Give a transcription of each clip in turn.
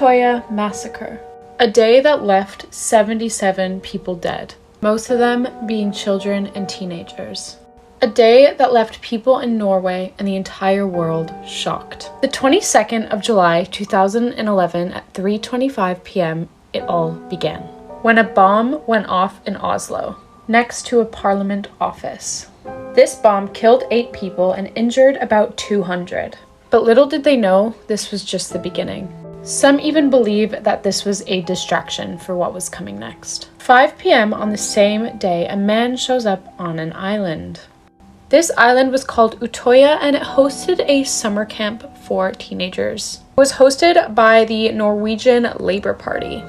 Utoya Massacre. A day that left 77 people dead, most of them being children and teenagers. A day that left people in Norway and the entire world shocked. The 22nd of July 2011 at 3:25 p.m. it all began, when a bomb went off in Oslo, next to a parliament office. This bomb killed 8 people and injured about 200. But little did they know this was just the beginning. Some even believe that this was a distraction for what was coming next. 5 p.m. on the same day, a man shows up on an island. This island was called Utoya and it hosted a summer camp for teenagers. It was hosted by the Norwegian Labour Party.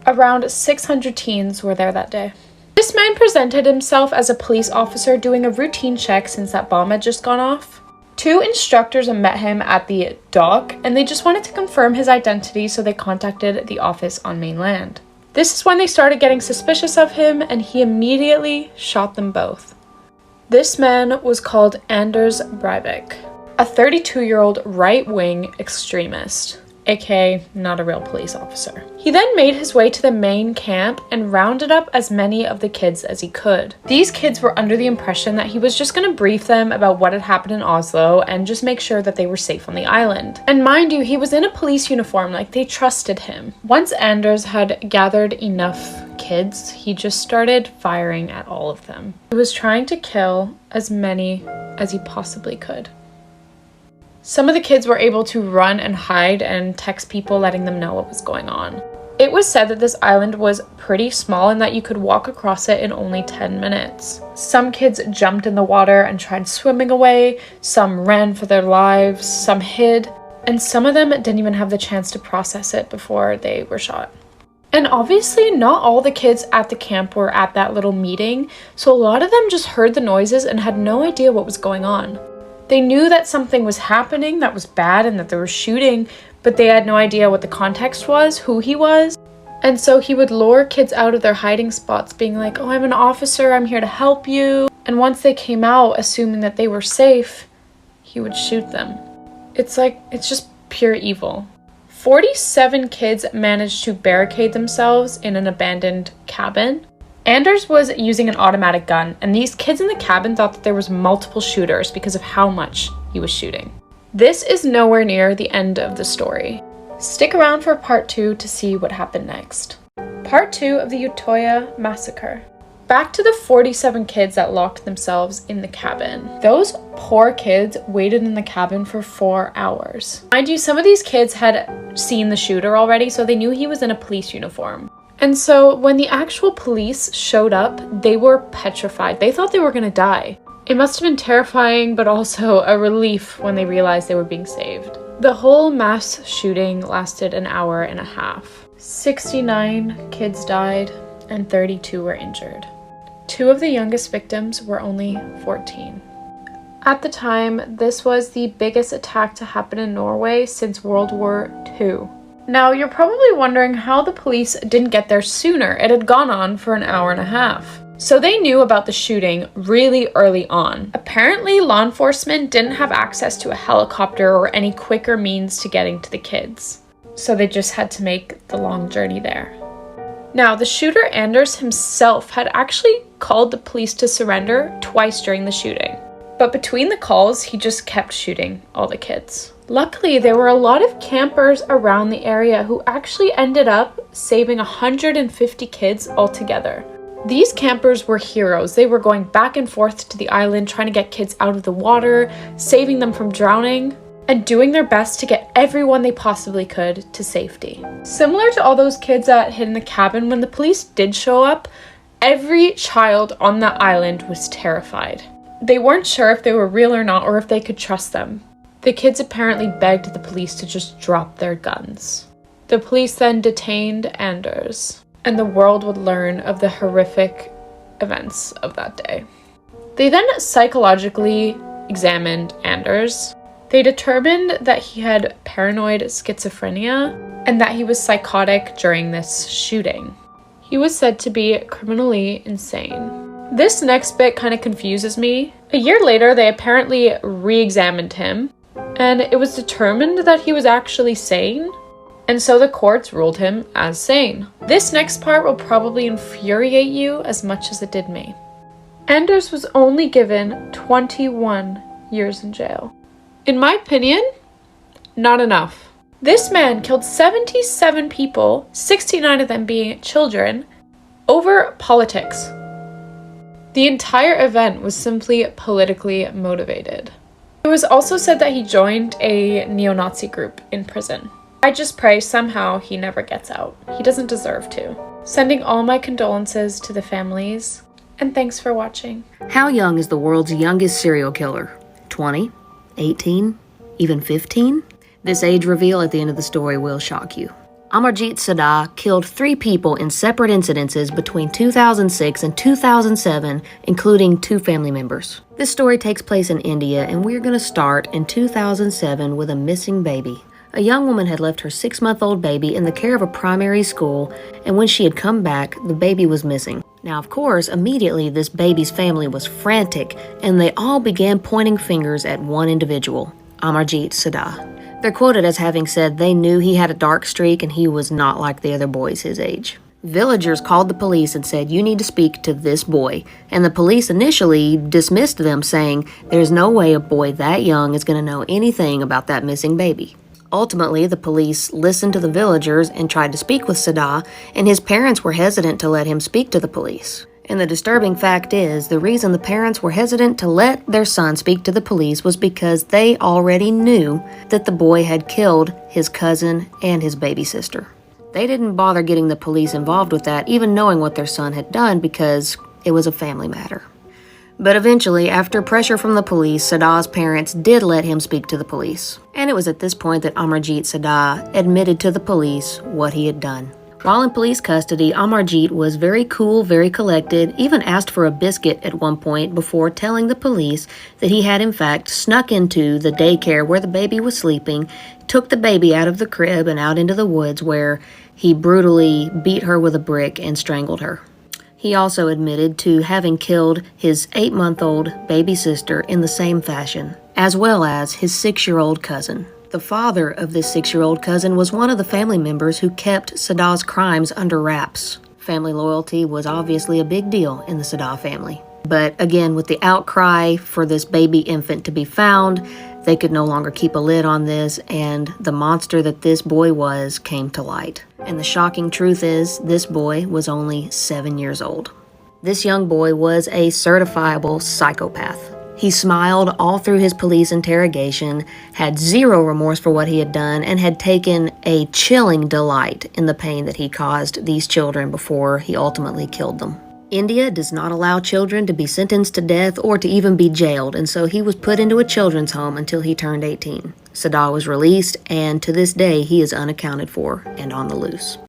Around 600 teens were there that day. This man presented himself as a police officer doing a routine check since that bomb had just gone off. 2 instructors met him at the dock and they just wanted to confirm his identity, so they contacted the office on mainland. This is when they started getting suspicious of him and he immediately shot them both. This man was called Anders Breivik, a 32-year-old right-wing extremist, aka not a real police officer. He then made his way to the main camp and rounded up as many of the kids as he could. These kids were under the impression that he was just going to brief them about what had happened in Oslo and just make sure that they were safe on the island. And mind you, he was in a police uniform, like they trusted him. Once Anders had gathered enough kids, he just started firing at all of them. He was trying to kill as many as he possibly could. Some of the kids were able to run and hide and text people letting them know what was going on. It was said that this island was pretty small and that you could walk across it in only 10 minutes. Some kids jumped in the water and tried swimming away, some ran for their lives, some hid, and some of them didn't even have the chance to process it before they were shot. And obviously not all the kids at the camp were at that little meeting, so a lot of them just heard the noises and had no idea what was going on. They knew that something was happening that was bad and that they were shooting, but they had no idea what the context was, who he was. And so he would lure kids out of their hiding spots being like, oh, I'm an officer, I'm here to help you. And once they came out, assuming that they were safe, he would shoot them. It's just pure evil. 47 kids managed to barricade themselves in an abandoned cabin. Anders was using an automatic gun, and these kids in the cabin thought that there was multiple shooters because of how much he was shooting. This is nowhere near the end of the story. Stick around for part 2 to see what happened next. Part 2 of the Utoya Massacre. Back to the 47 kids that locked themselves in the cabin. Those poor kids waited in the cabin for 4 hours. Mind you, some of these kids had seen the shooter already, so they knew he was in a police uniform. And so when the actual police showed up, they were petrified. They thought they were gonna die. It must have been terrifying, but also a relief when they realized they were being saved. The whole mass shooting lasted an hour and a half. 69 kids died and 32 were injured. 2 of the youngest victims were only 14. At the time, this was the biggest attack to happen in Norway since World War II. Now, you're probably wondering how the police didn't get there sooner. It had gone on for an hour and a half. So they knew about the shooting really early on. Apparently, law enforcement didn't have access to a helicopter or any quicker means to getting to the kids. So they just had to make the long journey there. Now, the shooter Anders himself had actually called the police to surrender twice during the shooting. But between the calls, he just kept shooting all the kids. Luckily, there were a lot of campers around the area who actually ended up saving 150 kids altogether. These campers were heroes. They were going back and forth to the island, trying to get kids out of the water, saving them from drowning, and doing their best to get everyone they possibly could to safety. Similar to all those kids that hid in the cabin, when the police did show up, every child on the island was terrified. They weren't sure if they were real or not, or if they could trust them. The kids apparently begged the police to just drop their guns. The police then detained Anders, and the world would learn of the horrific events of that day. They then psychologically examined Anders. They determined that he had paranoid schizophrenia and that he was psychotic during this shooting. He was said to be criminally insane. This next bit kind of confuses me. A year later, they apparently re-examined him, and it was determined that he was actually sane. and so the courts ruled him as sane. This next part will probably infuriate you as much as it did me. Anders was only given 21 years in jail. In my opinion, not enough. This man killed 77 people, 69 of them being children, over politics. The entire event was simply politically motivated. It was also said that he joined a neo-Nazi group in prison. I just pray somehow he never gets out. He doesn't deserve to. Sending all my condolences to the families, and thanks for watching. How young is the world's youngest serial killer? 20? 18? Even 15? This age reveal at the end of the story will shock you. Amarjit Sada killed 3 people in separate incidences between 2006 and 2007, including 2 family members. This story takes place in India, and we're going to start in 2007 with a missing baby. A young woman had left her 6-month-old baby in the care of a primary school, and when she had come back, the baby was missing. Now, of course, immediately this baby's family was frantic, and they all began pointing fingers at one individual, Amarjit Sada. They're quoted as having said they knew he had a dark streak and he was not like the other boys his age. Villagers called the police and said, "You need to speak to this boy." And the police initially dismissed them, saying, "There's no way a boy that young is going to know anything about that missing baby." Ultimately, the police listened to the villagers and tried to speak with Sada, and his parents were hesitant to let him speak to the police. And the disturbing fact is, the reason the parents were hesitant to let their son speak to the police was because they already knew that the boy had killed his cousin and his baby sister. They didn't bother getting the police involved with that, even knowing what their son had done, because it was a family matter. But eventually, after pressure from the police, Sada's parents did let him speak to the police. And it was at this point that Amarjit Sada admitted to the police what he had done. While in police custody, Amarjit was very cool, very collected, even asked for a biscuit at one point before telling the police that he had in fact snuck into the daycare where the baby was sleeping, took the baby out of the crib and out into the woods where he brutally beat her with a brick and strangled her. He also admitted to having killed his 8-month-old baby sister in the same fashion, as well as his 6-year-old cousin. The father of this 6-year-old cousin was one of the family members who kept Sada's crimes under wraps. Family loyalty was obviously a big deal in the Sada family. But again, with the outcry for this baby infant to be found, they could no longer keep a lid on this, and the monster that this boy was came to light. And the shocking truth is, this boy was only 7 years old. This young boy was a certifiable psychopath. He smiled all through his police interrogation, had zero remorse for what he had done, and had taken a chilling delight in the pain that he caused these children before he ultimately killed them. India does not allow children to be sentenced to death or to even be jailed, and so he was put into a children's home until he turned 18. Sada was released, and to this day he is unaccounted for and on the loose.